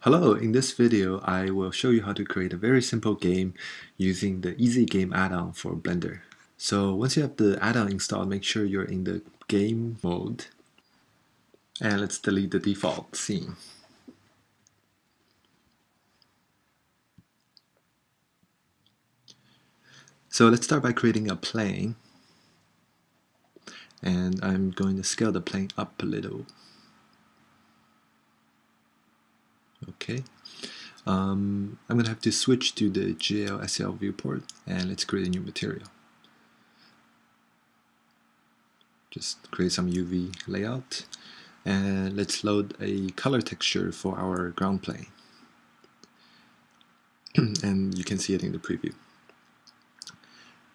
Hello, in this video I will show you how to create a very simple game using the Easy Game add-on for Blender. So once you have the add-on installed, make sure you're in the game mode, and let's delete the default scene. So let's start by creating a plane, and I'm going to scale the plane up a little. Okay. I'm going to have to switch to the GLSL viewport, and let's create a new material. Just create some UV layout, and let's load a color texture for our ground plane. And you can see it in the preview.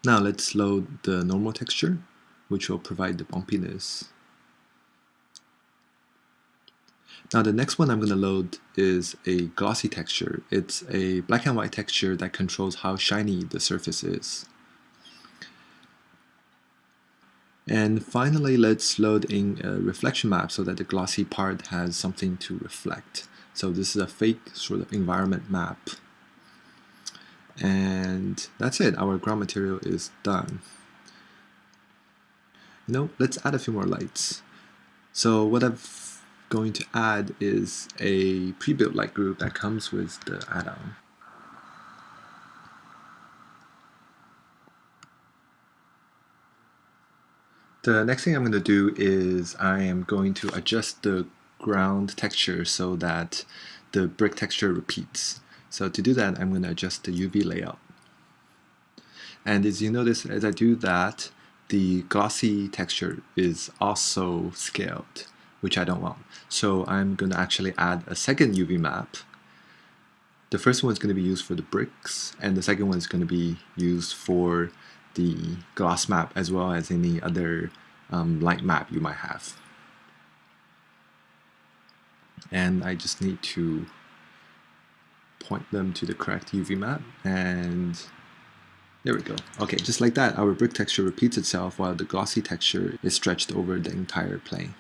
Now let's load the normal texture, which will provide the bumpiness. Now the next one I'm going to load is a glossy texture. It's a black and white texture that controls how shiny the surface is. And finally, let's load in a reflection map so that the glossy part has something to reflect. So this is a fake sort of environment map. And that's it, our ground material is done. Let's add a few more lights. So what I'm going to add is a pre-built light group that comes with the add-on. The next thing I'm going to do is I am going to adjust the ground texture so that the brick texture repeats. So to do that, I'm going to adjust the UV layout. And as you notice, as I do that, the glossy texture is also scaled, which I don't want. So I'm going to actually add a second UV map. The first one is going to be used for the bricks, and the second one is going to be used for the gloss map as well as any other light map you might have. And I just need to point them to the correct UV map, and there we go. Okay, just like that, our brick texture repeats itself while the glossy texture is stretched over the entire plane.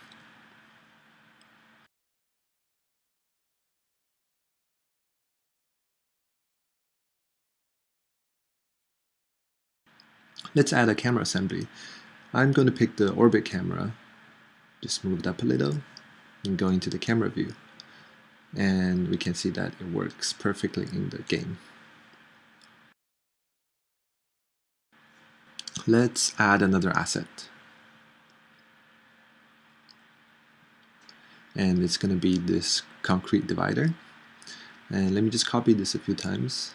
Let's add a camera assembly. I'm going to pick the orbit camera, just move it up a little, and go into the camera view. And we can see that it works perfectly in the game. Let's add another asset. And it's going to be this concrete divider. And let me just copy this a few times.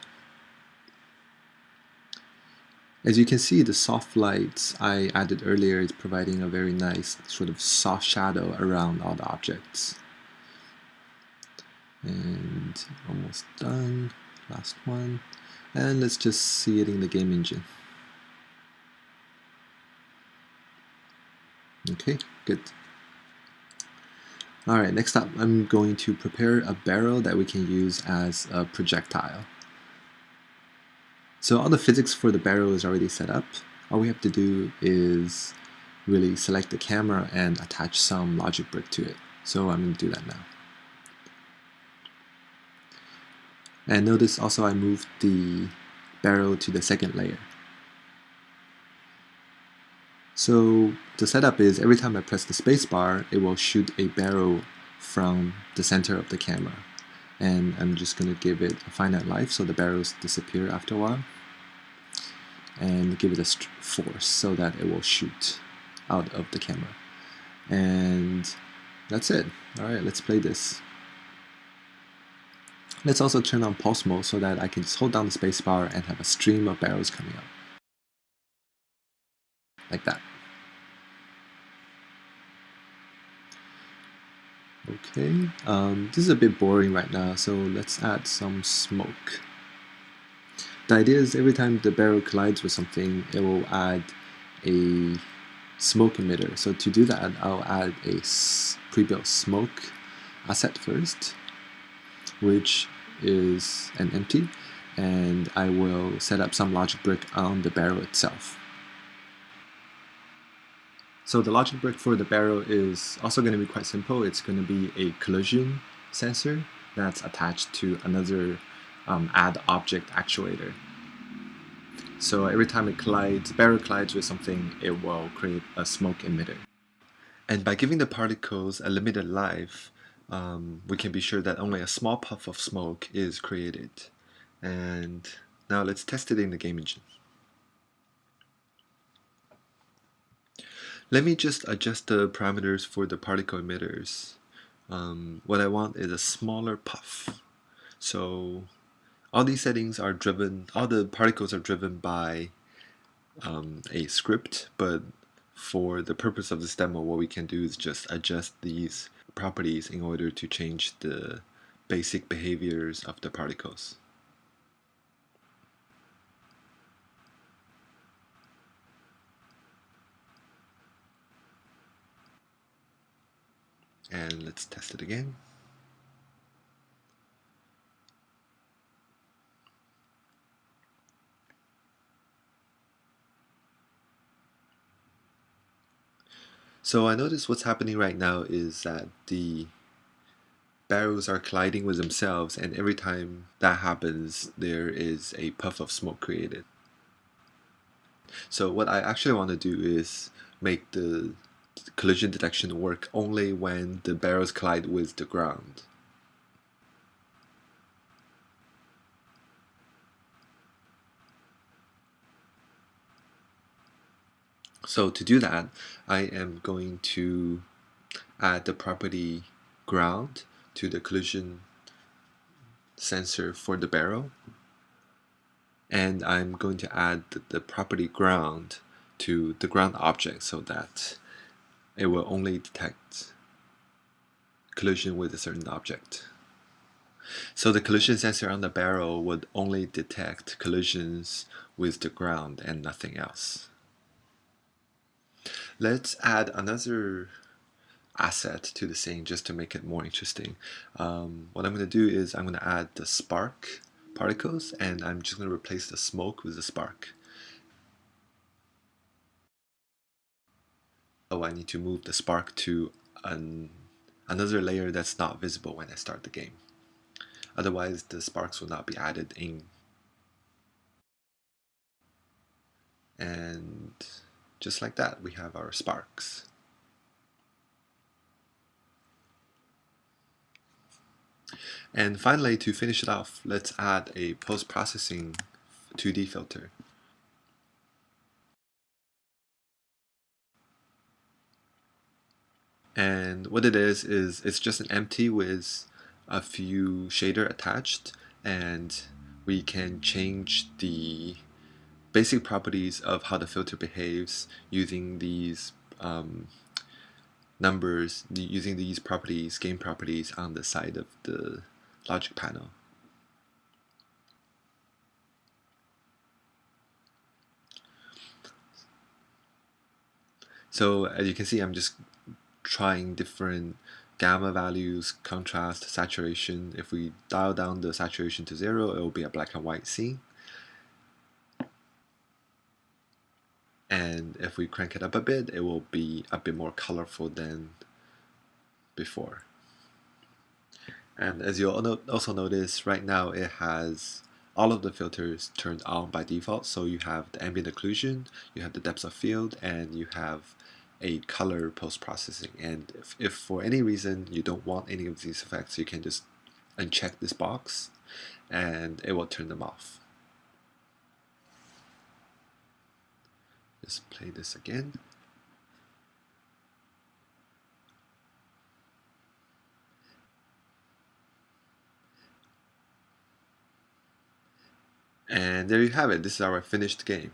As you can see, the soft lights I added earlier is providing a very nice sort of soft shadow around all the objects. And almost done. Last one. And let's just see it in the game engine. Okay, good. Alright, next up I'm going to prepare a barrel that we can use as a projectile. So all the physics for the barrel is already set up. All we have to do is really select the camera and attach some logic brick to it. So I'm going to do that now. And notice also I moved the barrel to the second layer. So the setup is every time I press the spacebar, it will shoot a barrel from the center of the camera. And I'm just going to give it a finite life so the barrels disappear after a while. And give it a force so that it will shoot out of the camera. And that's it. Alright, let's play this. Let's also turn on pulse mode so that I can just hold down the spacebar and have a stream of barrels coming out. Like that. Okay, this is a bit boring right now, so let's add some smoke. The idea is every time the barrel collides with something, it will add a smoke emitter. So to do that, I'll add a pre-built smoke asset first, which is an empty, and I will set up some logic brick on the barrel itself. So the logic brick for the barrel is also going to be quite simple. It's going to be a collision sensor that's attached to another add object actuator. So every time it collides, barrel collides with something, it will create a smoke emitter. And by giving the particles a limited life, we can be sure that only a small puff of smoke is created. And now let's test it in the game engine. Let me just adjust the parameters for the particle emitters. What I want is a smaller puff. So all these settings are driven, all the particles are driven by a script, but for the purpose of this demo, what we can do is just adjust these properties in order to change the basic behaviors of the particles. And let's test it again. So I notice what's happening right now is that the barrels are colliding with themselves, and every time that happens, there is a puff of smoke created. So what I actually want to do is make the collision detection work only when the barrels collide with the ground. So to do that, I am going to add the property ground to the collision sensor for the barrel, and I'm going to add the property ground to the ground object so that it will only detect collision with a certain object. So the collision sensor on the barrel would only detect collisions with the ground and nothing else. Let's add another asset to the scene just to make it more interesting. What I'm going to do is I'm going to add the spark particles, and I'm just going to replace the smoke with the spark. Oh, I need to move the spark to another layer that's not visible when I start the game. Otherwise, the sparks will not be added in. And just like that, we have our sparks. And finally, to finish it off, let's add a post-processing 2D filter. And what it is it's just an empty with a few shader attached, and we can change the basic properties of how the filter behaves using these numbers, using these properties, game properties on the side of the logic panel. So as you can see, I'm just trying different gamma values, contrast, saturation. If we dial down the saturation to 0, it will be a black and white scene. And if we crank it up a bit, it will be a bit more colorful than before. And as you'll also notice, right now it has all of the filters turned on by default. So you have the ambient occlusion, you have the depth of field, and you have a color post-processing. And if for any reason you don't want any of these effects, you can just uncheck this box and it will turn them off. Let's play this again. And there you have it. This is our finished game.